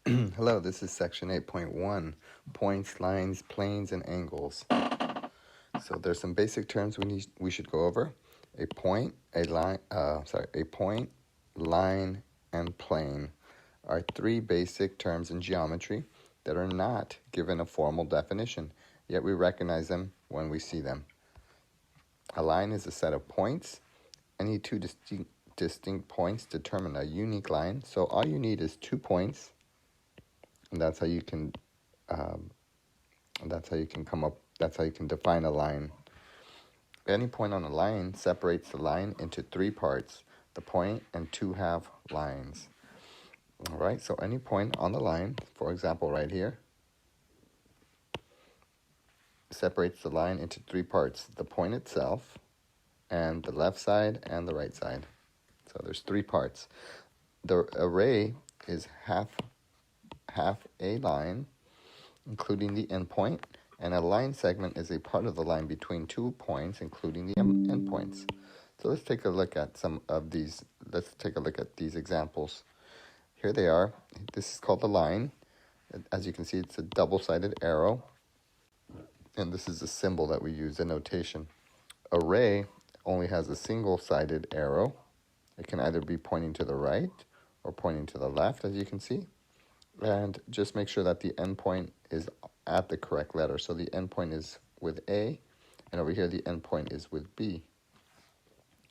Hello, this is section 8.1, points, lines, planes, and angles. So there's some basic terms we should go over. A point, line, and plane are three basic terms in geometry that are not given a formal definition, yet we recognize them when we see them. A line is a set of points. Any two distinct points determine a unique line. So all you need is 2 points, and that's how you can define a line. Any point on a line separates the line into 3 parts, the point and 2 half lines. All right, so any point on the line, for example right here, separates the line into 3 parts, the point itself and the left side and the right side. So there's 3 parts. The array is half a line, including the endpoint, and a line segment is a part of the line between 2 points, including the endpoints. So let's take a look at some of these. Let's take a look at these examples. Here they are. This is called the line. As you can see, it's a double-sided arrow, and this is a symbol that we use in notation. Array only has a single-sided arrow. It can either be pointing to the right or pointing to the left, as you can see. And just make sure that the endpoint is at the correct letter. So the endpoint is with A, and over here the endpoint is with B.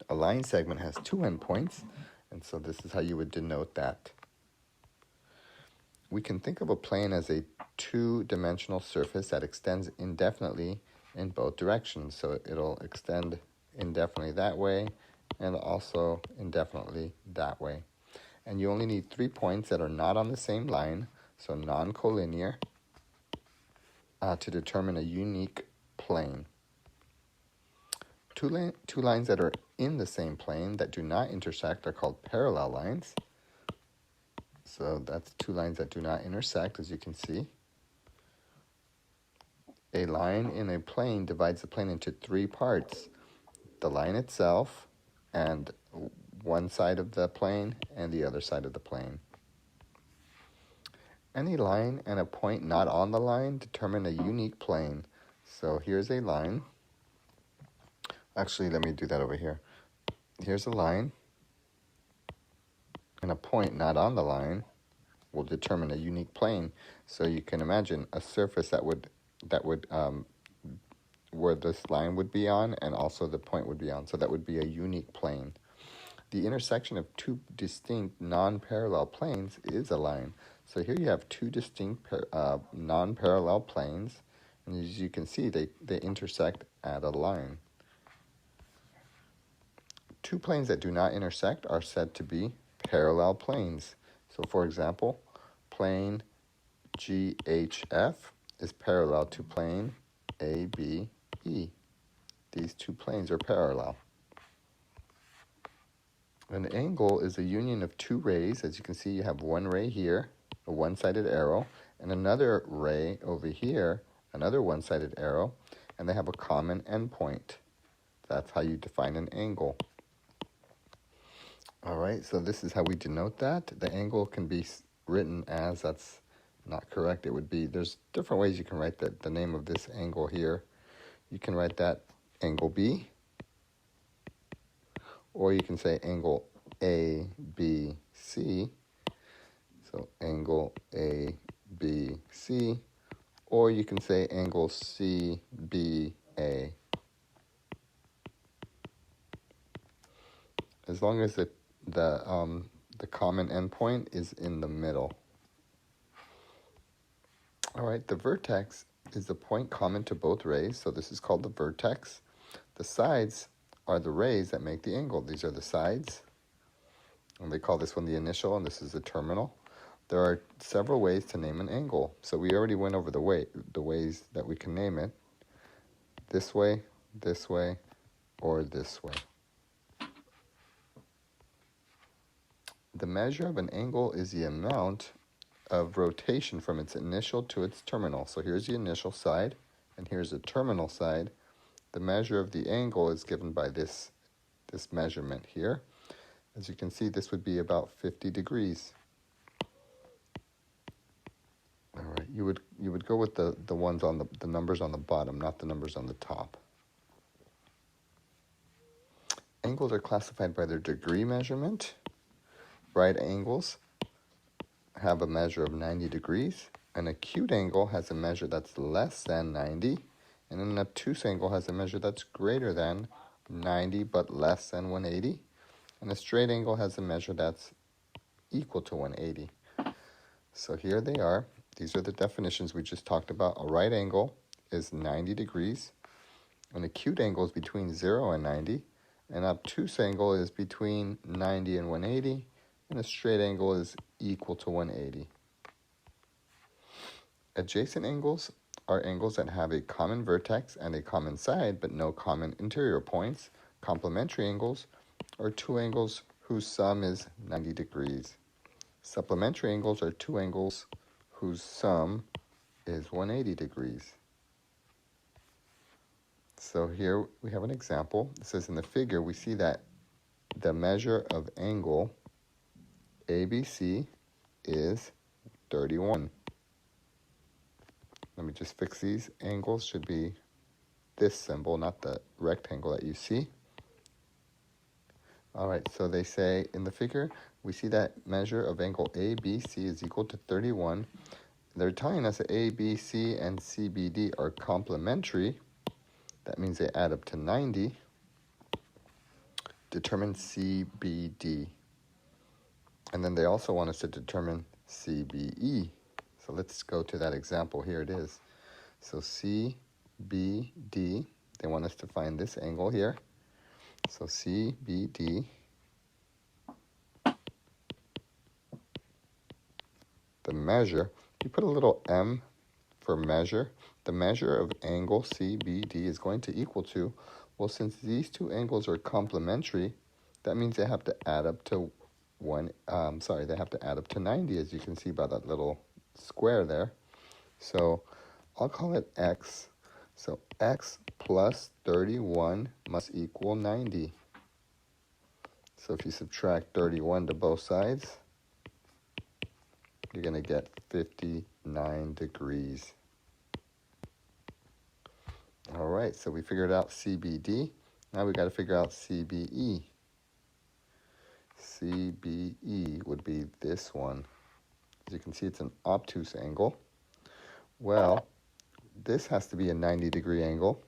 A line segment has 2 endpoints, and so this is how you would denote that. We can think of a plane as a 2-dimensional surface that extends indefinitely in both directions. So it'll extend indefinitely that way and also indefinitely that way. And you only need 3 points that are not on the same line, so non-collinear, to determine a unique plane. Two lines that are in the same plane that do not intersect are called parallel lines. So that's 2 lines that do not intersect, as you can see. A line in a plane divides the plane into 3 parts: the line itself, and one side of the plane, and the other side of the plane. Any line and a point not on the line determine a unique plane. So here's a line. Actually, let me do that over here. Here's a line, and a point not on the line will determine a unique plane. So you can imagine a surface that would where this line would be on, and also the point would be on. So that would be a unique plane. The intersection of 2 distinct non-parallel planes is a line. So here you have 2 distinct non-parallel planes, and as you can see, they intersect at a line. 2 planes that do not intersect are said to be parallel planes. So for example, plane GHF is parallel to plane ABE. These 2 planes are parallel. An angle is a union of 2 rays. As you can see, you have one ray here, a one-sided arrow, and another ray over here, another one-sided arrow, and they have a common endpoint. That's how you define an angle. All right, so this is how we denote that. The angle can be written as, that's not correct. It would be, there's different ways you can write the name of this angle here. You can write that angle B, or you can say angle ABC. So angle ABC, or you can say angle CBA. As long as the common endpoint is in the middle. All right, the vertex is the point common to both rays, so this is called the vertex. The sides are the rays that make the angle. These are the sides, and they call this one the initial, and this is the terminal. There are several ways to name an angle. So we already went over the ways that we can name it. This way, or this way. The measure of an angle is the amount of rotation from its initial to its terminal. So here's the initial side, and here's the terminal side. The measure of the angle is given by this measurement here. As you can see, this would be about 50 degrees. you would go with the ones on the numbers on the bottom, not the numbers on the top. Angles are classified by their degree measurement. Right angles have a measure of 90 degrees. An acute angle has a measure that's less than 90, and an obtuse angle has a measure that's greater than 90 but less than 180, and a straight angle has a measure that's equal to 180. So here they are. These are the definitions we just talked about. A right angle is 90 degrees. An acute angle is between 0 and 90. An obtuse angle is between 90 and 180. And a straight angle is equal to 180. Adjacent angles are angles that have a common vertex and a common side but no common interior points. Complementary angles are two angles whose sum is 90 degrees. Supplementary angles are two angles whose sum is 180 degrees. So here we have an example. It says in the figure we see that the measure of angle ABC is 31. Let me just fix these. Angles should be this symbol, not the rectangle that you see. All right, so they say in the figure, we see that measure of angle ABC is equal to 31. They're telling us that ABC and CBD are complementary. That means they add up to 90. Determine CBD. And then they also want us to determine CBE. So let's go to that example. Here it is. So CBD, they want us to find this angle here. So CBD, the measure, you put a little m for measure. The measure of angle CBD is going to equal to, well, since these two angles are complementary, that means they have to add up to they have to add up to 90, as you can see by that little square there. So I'll call it x. So x plus 31 must equal 90. So if you subtract 31 to both sides, you're going to get 59 degrees. All right, so we figured out CBD. Now we got to figure out CBE. CBE would be this one. As you can see, it's an obtuse angle. Well, this has to be a 90-degree angle.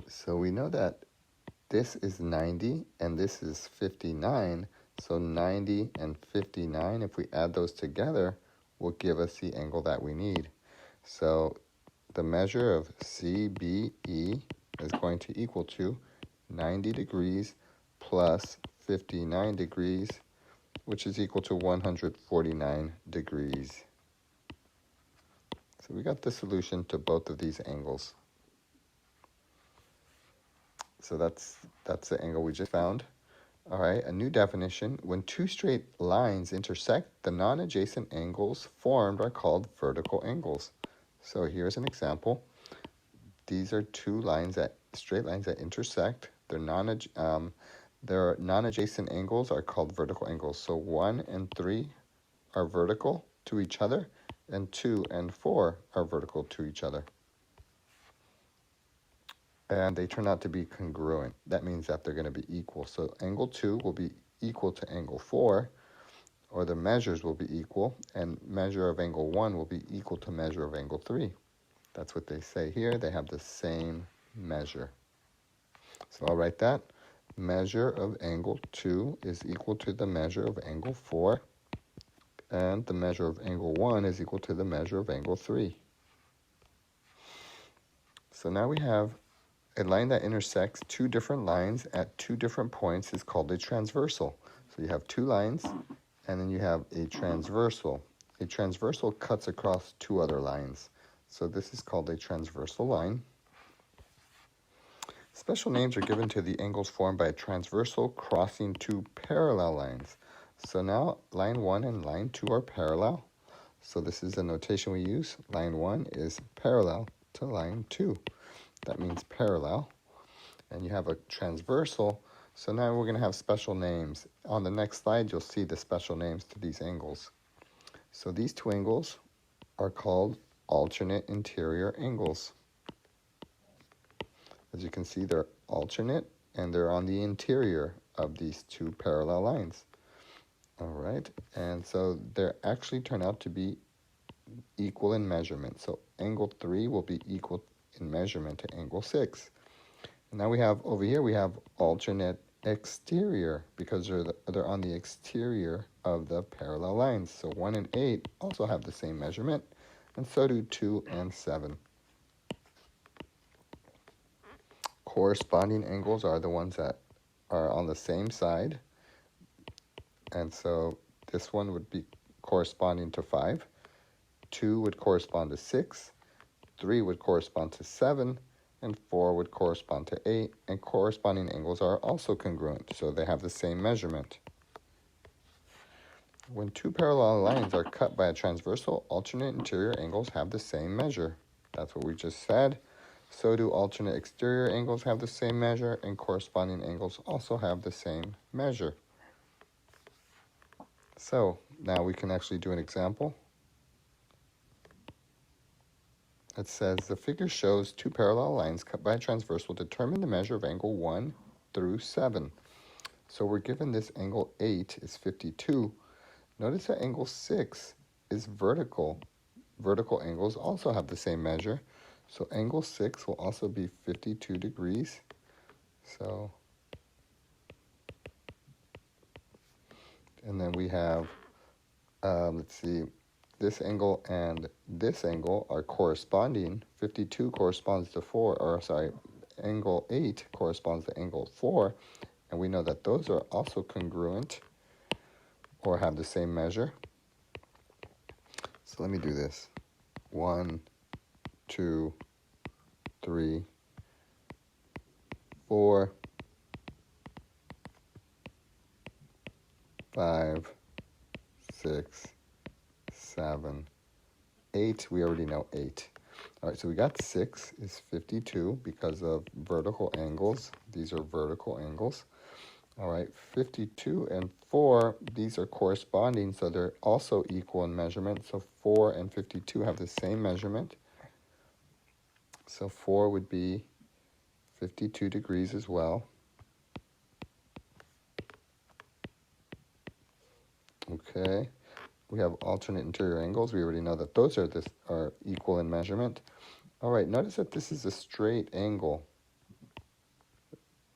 So we know that this is 90 and this is 59. So 90 and 59, if we add those together, will give us the angle that we need. So the measure of CBE is going to equal to 90 degrees plus 59 degrees, which is equal to 149 degrees. So we got the solution to both of these angles. So that's the angle we just found. All right, a new definition. When two straight lines intersect, the non-adjacent angles formed are called vertical angles. So here's an example. These are two straight lines that intersect. Their non-adjacent angles are called vertical angles. So 1 and 3 are vertical to each other, and 2 and 4 are vertical to each other. And they turn out to be congruent. That means that they're going to be equal. So angle 2 will be equal to angle 4, or the measures will be equal, and measure of angle 1 will be equal to measure of angle 3. That's what they say here. They have the same measure. So I'll write that. Measure of angle 2 is equal to the measure of angle 4, and the measure of angle 1 is equal to the measure of angle 3. So now we have a line that intersects two different lines at two different points is called a transversal. So you have two lines, and then you have a transversal. A transversal cuts across two other lines. So this is called a transversal line. Special names are given to the angles formed by a transversal crossing two parallel lines. So now line 1 and line 2 are parallel. So this is the notation we use. Line 1 is parallel to line 2. That means parallel. And you have a transversal. So now we're going to have special names. On the next slide, you'll see the special names to these angles. So these two angles are called alternate interior angles. As you can see, they're alternate and they're on the interior of these two parallel lines. All right, and so they actually turn out to be equal in measurement. So angle 3 will be equal in measurement to angle 6. And now we have over here, we have alternate exterior because they're on the exterior of the parallel lines. So 1 and 8 also have the same measurement, and so do 2 and 7. Corresponding angles are the ones that are on the same side. And so this one would be corresponding to 5. 2 would correspond to 6. 3 would correspond to 7. And 4 would correspond to 8. And corresponding angles are also congruent, so they have the same measurement. When two parallel lines are cut by a transversal, alternate interior angles have the same measure. That's what we just said. So do alternate exterior angles have the same measure, and corresponding angles also have the same measure. So now we can actually do an example. It says the figure shows two parallel lines cut by a transversal. Determine the measure of angle 1 through 7. So we're given this angle 8 is 52. Notice that angle 6 is vertical. Vertical angles also have the same measure. So angle 6 will also be 52 degrees. So, and then we have, let's see, this angle and this angle are corresponding. 52 corresponds to 4, or sorry, angle 8 corresponds to angle 4. And we know that those are also congruent or have the same measure. So let me do this. 1, 2, 3, 4, 5, 6, 7, 8. We already know 8. All right, so we got 6 is 52 because of vertical angles. These are vertical angles. All right, 52 and 4, these are corresponding, so they're also equal in measurement. So 4 and 52 have the same measurement. So 4 would be 52 degrees as well. Okay, we have alternate interior angles. We already know that those are equal in measurement. All right, notice that this is a straight angle.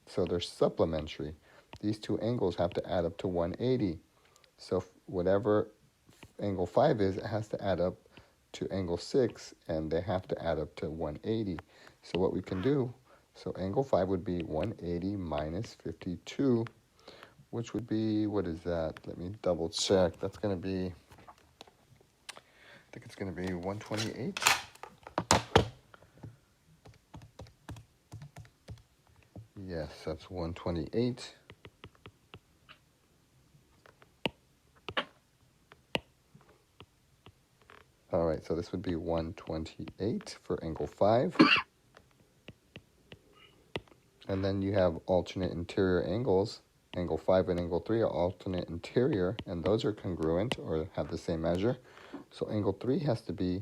So they're supplementary. These two angles have to add up to 180. So whatever angle 5 is, it has to add up to angle 6, and they have to add up to 180. So what we can do, so angle 5 would be 180 minus 52, which would be, what is that? Let me double check. That's going to be, I think it's going to be 128. Yes, that's 128. All right, so this would be 128 for angle 5. And then you have alternate interior angles. Angle 5 and angle 3 are alternate interior, and those are congruent or have the same measure. So angle 3 has to be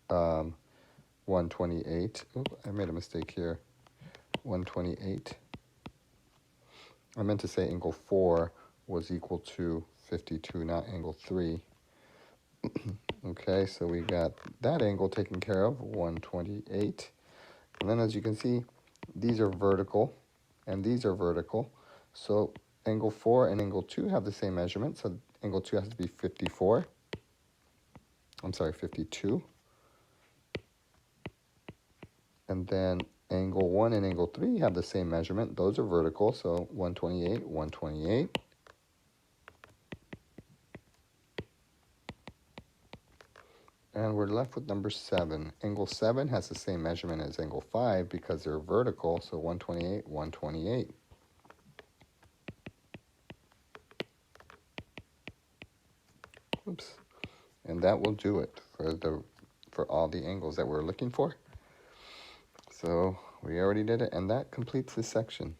128. Oh, I made a mistake here. 128. I meant to say angle 4 was equal to 52, not angle 3. Okay, so we got that angle taken care of, 128. And then as you can see, these are vertical and these are vertical. So angle 4 and angle 2 have the same measurement. So angle 2 has to be 52. And then angle 1 and angle 3 have the same measurement. Those are vertical, so 128, 128. And we're left with number 7. Angle 7 has the same measurement as angle 5 because they're vertical, so 128, 128. Oops. And that will do it for all the angles that we're looking for. So we already did it, and that completes this section.